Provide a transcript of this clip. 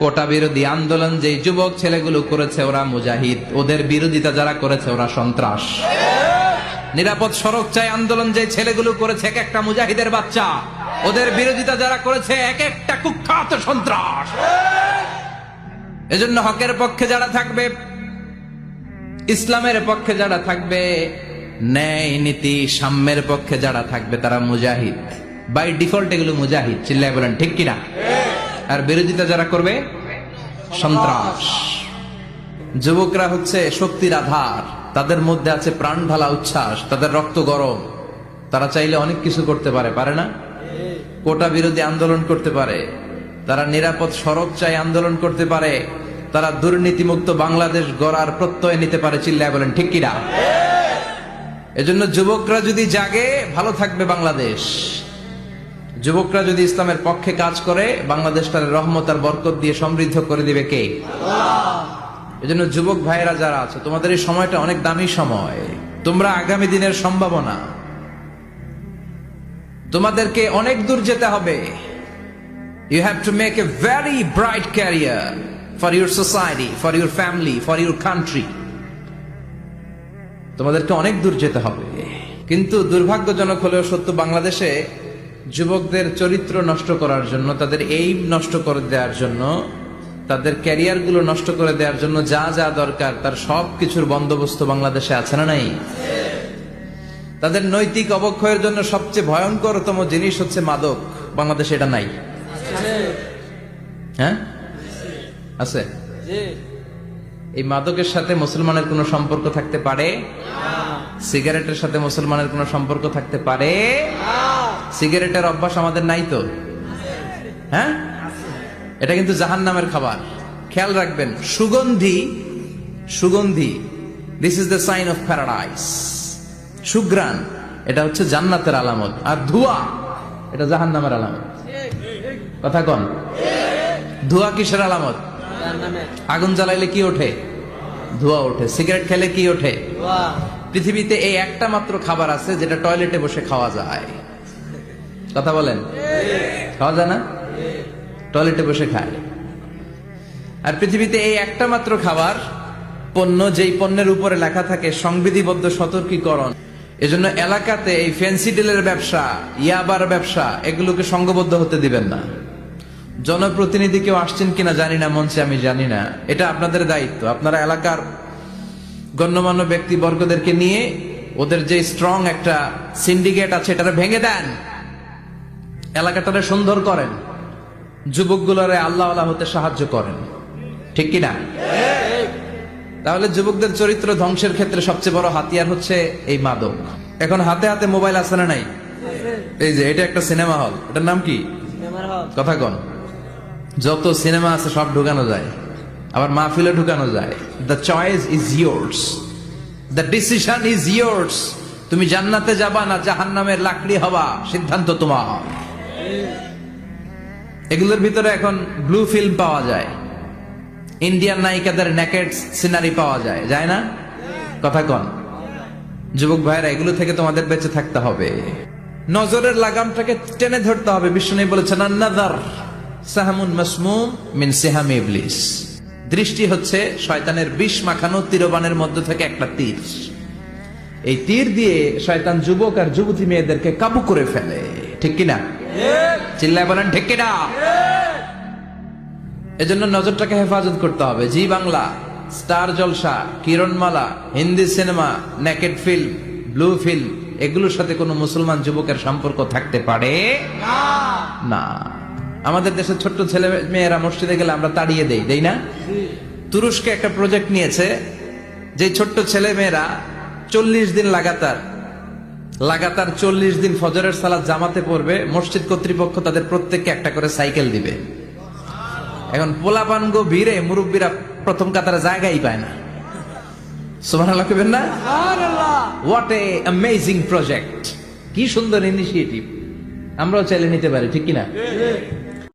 কোটা বিরোধী আন্দোলন যে যুবক ছেলেগুলো করেছে ওরা মুজাহিদ, ওদের বিরোধিতা যারা করেছে ওরা সন্ত্রাস। নিরাপদ সড়ক চাই আন্দোলন যে ছেলেগুলো করেছে এক একটা মুজাহিদের বাচ্চা, ওদের বিরোধিতা যারা করেছে এক একটা কুখ্যাত সন্ত্রাস। এজন্য হকের পক্ষে যারা থাকবে, ইসলামের পক্ষে যারা থাকবে, ন্যায় নীতি সাম্যের পক্ষে যারা থাকবে তারা মুজাহিদ। বাই ডিফল্ট এগুলো মুজাহিদ, চিল্লায় বলেন ঠিক কিনা? আর বিরোধিতা যারা করবে সন্ত্রাস। যুবকরা হচ্ছে শক্তির আধার, তাদের মধ্যে আছে প্রাণ ঢালা উচ্ছ্বাস, তাদের রক্ত গরম, তারা চাইলে অনেক কিছু করতে পারে, পারে না? কোটা বিরোধী আন্দোলন করতে পারে, তারা নিরাপদ সড়ক চাই আন্দোলন করতে পারে, তারা দুর্নীতিমুক্ত বাংলাদেশ গড়ার প্রত্যয় নিতে পারে, চিল্লায় বলেন ঠিক কিনা? এজন্য যুবকরা যদি জাগে ভালো থাকবে বাংলাদেশ। যুবকরা যদি ইসলামের পক্ষে কাজ করে বাংলাদেশটার রহমত আর বরকত দিয়ে সমৃদ্ধ করে দিবে কে? এজন্য যুবক ভাইয়েরা যারা আছে, তোমাদের এই সময়টা অনেক দামি সময়, তোমরা আগামী দিনের সম্ভাবনা, তোমাদেরকে অনেক দূর যেতে হবে। You have to make a very bright career for your society, for your family, for your country. তোমাদেরকে অনেক দূর যেতে হবে। কিন্তু দুর্ভাগ্যজনক হলেও সত্য, বাংলাদেশে যুবকদের চরিত্র নষ্ট করার জন্য, তাদের এইম নষ্ট করে দেওয়ার জন্য, তাদের ক্যারিয়ার গুলো নষ্ট করে দেওয়ার জন্য যা যা দরকার তার সব কিছুর বন্দোবস্ত বাংলাদেশে আছে না নাই? তাদের নৈতিক অবক্ষয়ের জন্য সবচেয়ে ভয়ঙ্করতম জিনিস হচ্ছে মাদক। বাংলাদেশে এটা নাই? হ্যাঁ আছে। এই মাদকের সাথে মুসলমানের কোনো সম্পর্ক থাকতে পারে? সিগারেটের সাথে মুসলমানের কোনো সম্পর্ক থাকতে পারে? সিগারেটের অভ্যাস আমাদের নাই তো? হ্যাঁ, এটা কিন্তু জাহান্নামের খাবার। খেয়াল রাখবেন, সুগন্ধি, সুগন্ধি, this is the sign of paradise. সুঘ্রাণ, এটা হচ্ছে জান্নাতের আলামত। আর ধোঁয়া, এটা জাহান্নামের আলামত। কথা কন, ধোঁয়া কিসের আলামত? আগুন জ্বালাইলে কি ওঠে? ধোঁয়া ওঠে। সিগারেট খেলে কি ওঠে? পৃথিবীতে এই একটা মাত্র খাবার আছে যেটা টয়লেটে বসে খাওয়া যায়। কথা বলেন, খাওয়া যায় না? টয়লেটে বসে খায়। আর পৃথিবীতে এই একটা মাত্র খাবার, পণ্য, যেই পণ্যের উপরে লেখা থাকে সংবিধিবদ্ধ সতর্কীকরণ। এজন্য এলাকাতে এই ফেন্সিডিলের ব্যবসা, ইয়াবার ব্যবসা, এগুলোকে সংঘবদ্ধ হতে দিবেন না। জনপ্রতিনিধি কেউ আসছেন কিনা জানি না মঞ্চে, আমি জানি না, এটা আপনাদের দায়িত্ব। আপনারা এলাকার গণ্যমান্য ব্যক্তিবর্গদেরকে নিয়ে ওদের যে স্ট্রং একটা সিন্ডিকেট আছে এটা ভেঙে দেন, এলাকাটারে সুন্দর করেন, যুবকগুলোরে আল্লাহওয়ালা হতে সাহায্য করেন, ঠিক কিনা? তাহলে যুবকদের চরিত্র ধ্বংসের ক্ষেত্রে সবচেয়ে বড় হাতিয়ার হচ্ছে এই মাদক। এখন হাতে হাতে মোবাইল আছে না নাই? এই যে এটা একটা সিনেমা হল, এটার নাম কি? কথা কন। যত সিনেমা আছে সব ঢুকানো যায়, আবার মাহফিলে ঢুকানো যায়। The choice is yours, the decision is yours. তুমি জান্নাতে যাবা না জাহান্নামের লাকড়ি হবা, সিদ্ধান্ত তোমার। এগুলোর ভিতরে এখন ব্লু ফিল্ম পাওয়া যায়, ইন্ডিয়ান নায়িকাদের নেকেড সিনারি পাওয়া যায়, যায় না? কথা কন। যুবক ভাইরা, এগুলো থেকে তোমাদের বেঁচে থাকতে হবে। নজরের লাগামটাকে টেনে ধরতে হবে। বিষ্ণু বলেছেন, আন-নাযার সাহমুন মাসমুম মিন সিহামি ইবলিস। দৃষ্টি হচ্ছে শয়তানের বিষ মাখানো তীরবানের মধ্যে থেকে একটা তীর। এই তীর দিয়ে শয়তান যুবক আর যুবতী মেয়েদেরকে কাবু করে ফেলে, ঠিক কিনা? চিল্লায় বলেন ঠিক কিনা? এজন্য নজরটাকে হেফাজত করতে হবে। Zee Bangla, star Jalsha, Kiranmala, Hindi cinema, naked film, blue film, এগুলোর সাথে কোনো মুসলমান যুবকের সম্পর্ক থাকতে পারে না। আমাদের দেশের ছোট্ট ছেলে মেয়েরা মসজিদে গেলে আমরা তাড়িয়ে দেই, দেই না? তুরস্কে একটা প্রজেক্ট নিয়েছে, যে ছোট্ট ছেলে মেয়েরা 40 দিন লাগাতার 40 দিন ফজরের সালাত জামাতে পড়বে। মসজিদ কর্তৃপক্ষ তাদের প্রত্যেককে একটা করে সাইকেল দিবে। এখন পোলাপানগো ভিড়ে মুরব্বীরা প্রথম কাতারে জায়গাই পায় না। সুবহানাল্লাহ কইবেন না? হোয়াট এ অ্যামেজিং প্রজেক্ট, কি সুন্দর ইনিশিয়েটিভ। আমরাও চাইলে নিতে পারি, ঠিক কিনা?